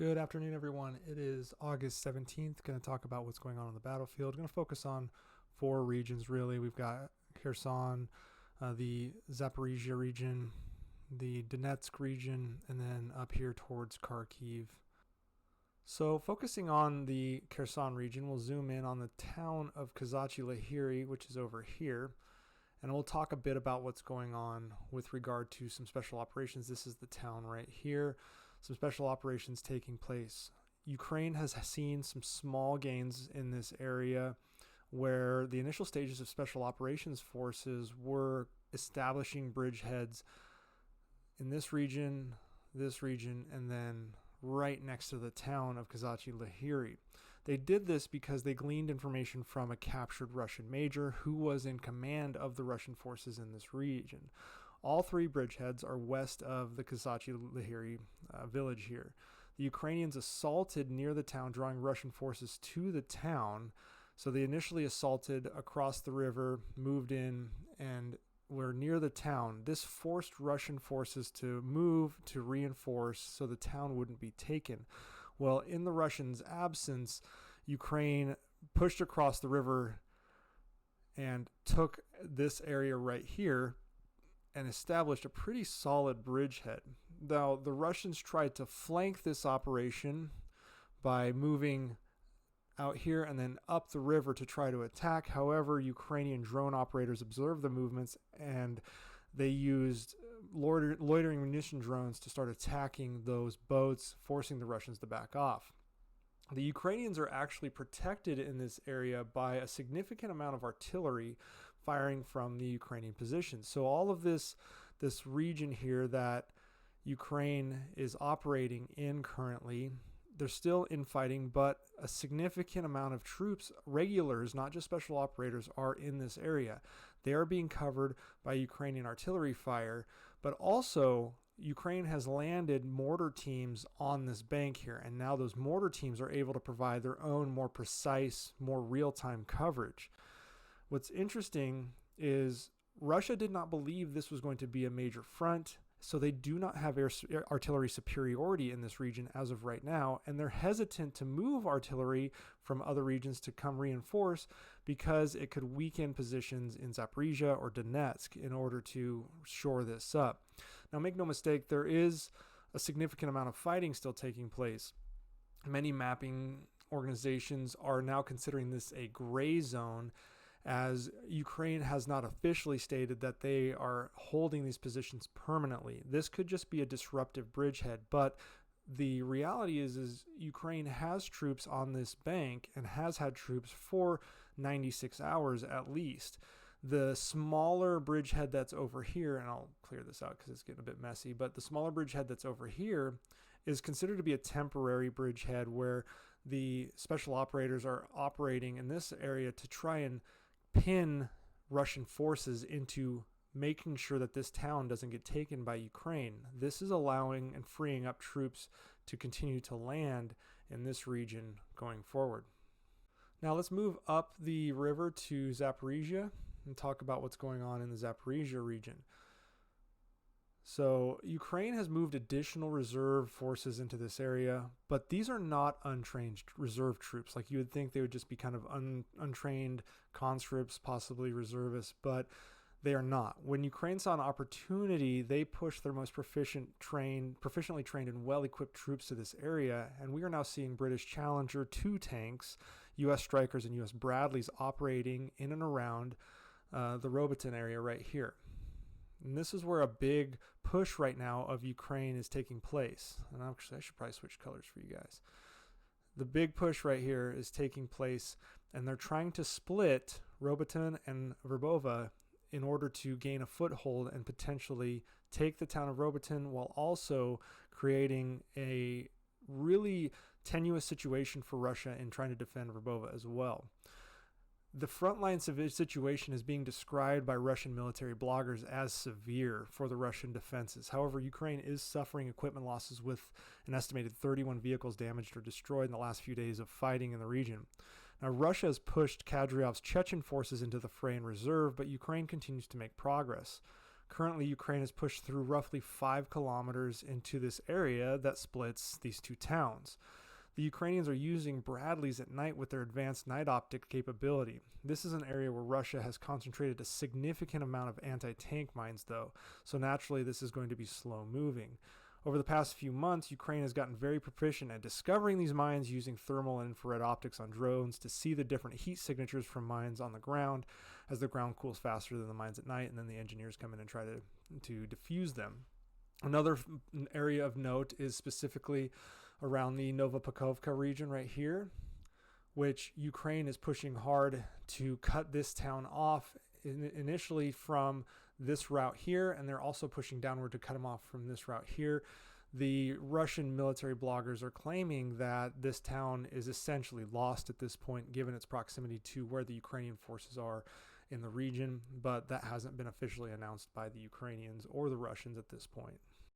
Good afternoon, everyone. It is August 17th. Going to talk about what's going on the battlefield. Going to focus on four regions, really. We've got Kherson, the Zaporizhzhia region, the Donetsk region, and then up here towards Kharkiv. So focusing on the Kherson region, we'll zoom in on the town of Zaporizhzhia, which is over here. And we'll talk a bit about what's going on with regard to some special operations. This is the town right here. Some special operations taking place. Ukraine has seen some small gains in this area where the initial stages of special operations forces were establishing bridgeheads in this region, and then right next to the town of Zaporizhzhia. They did this because they gleaned information from a captured Russian major who was in command of the Russian forces in this region. All three bridgeheads are west of the Zaporizhzhia village here. The Ukrainians assaulted near the town, drawing Russian forces to the town. So they initially assaulted across the river, moved in, and were near the town. This forced Russian forces to move to reinforce so the town wouldn't be taken. Well, in the Russians' absence, Ukraine pushed across the river and took this area right here and established a pretty solid bridgehead. Now, the Russians tried to flank this operation by moving out here and then up the river to try to attack. However, Ukrainian drone operators observed the movements and they used loitering munition drones to start attacking those boats, forcing the Russians to back off. The Ukrainians are actually protected in this area by a significant amount of artillery firing from the Ukrainian positions. So all of this region here that Ukraine is operating in currently, they're still infighting, but a significant amount of troops, regulars, not just special operators, are in this area. They are being covered by Ukrainian artillery fire, but also Ukraine has landed mortar teams on this bank here, and now those mortar teams are able to provide their own more precise, more real-time coverage. What's interesting is Russia did not believe this was going to be a major front, so they do not have artillery superiority in this region as of right now, and they're hesitant to move artillery from other regions to come reinforce because it could weaken positions in Zaporizhzhia or Donetsk in order to shore this up. Now, make no mistake, there is a significant amount of fighting still taking place. Many mapping organizations are now considering this a gray zone, as Ukraine has not officially stated that they are holding these positions permanently. This could just be a disruptive bridgehead, but the reality is Ukraine has troops on this bank and has had troops for 96 hours at least. The smaller bridgehead that's over here, and I'll clear this out because it's getting a bit messy, but the smaller bridgehead that's over here is considered to be a temporary bridgehead where the special operators are operating in this area to try and pin Russian forces into making sure that this town doesn't get taken by Ukraine. This is allowing and freeing up troops to continue to land in this region going forward. Now let's move up the river to Zaporizhzhia and talk about what's going on in the Zaporizhzhia region. So Ukraine has moved additional reserve forces into this area, but these are not untrained reserve troops. Like you would think they would just be kind of untrained conscripts, possibly reservists, but they are not. When Ukraine saw an opportunity, they pushed their most proficiently trained and well-equipped troops to this area, and we are now seeing British Challenger 2 tanks, U.S. Strykers, and U.S. Bradleys operating in and around the Robotyne area right here. And this is where a big push right now of Ukraine is taking place. And actually, I should probably switch colors for you guys. The big push right here is taking place, and they're trying to split Robotyne and Verbova in order to gain a foothold and potentially take the town of Robotyne while also creating a really tenuous situation for Russia in trying to defend Verbova as well. The frontline situation is being described by Russian military bloggers as severe for the Russian defenses. However, Ukraine is suffering equipment losses with an estimated 31 vehicles damaged or destroyed in the last few days of fighting in the region. Now, Russia has pushed Kadyrev's Chechen forces into the fray in reserve, but Ukraine continues to make progress. Currently, Ukraine has pushed through roughly 5 kilometers into this area that splits these two towns. The Ukrainians are using Bradleys at night with their advanced night optic capability. This is an area where Russia has concentrated a significant amount of anti-tank mines, though, so naturally this is going to be slow moving. Over the past few months, Ukraine has gotten very proficient at discovering these mines using thermal and infrared optics on drones to see the different heat signatures from mines on the ground, as the ground cools faster than the mines at night, and then the engineers come in and try to defuse them. Another area of note is specifically around the Novopakovka region right here, which Ukraine is pushing hard to cut this town off initially from this route here, and they're also pushing downward to cut them off from this route here. The Russian military bloggers are claiming that this town is essentially lost at this point, given its proximity to where the Ukrainian forces are in the region, but that hasn't been officially announced by the Ukrainians or the Russians at this point.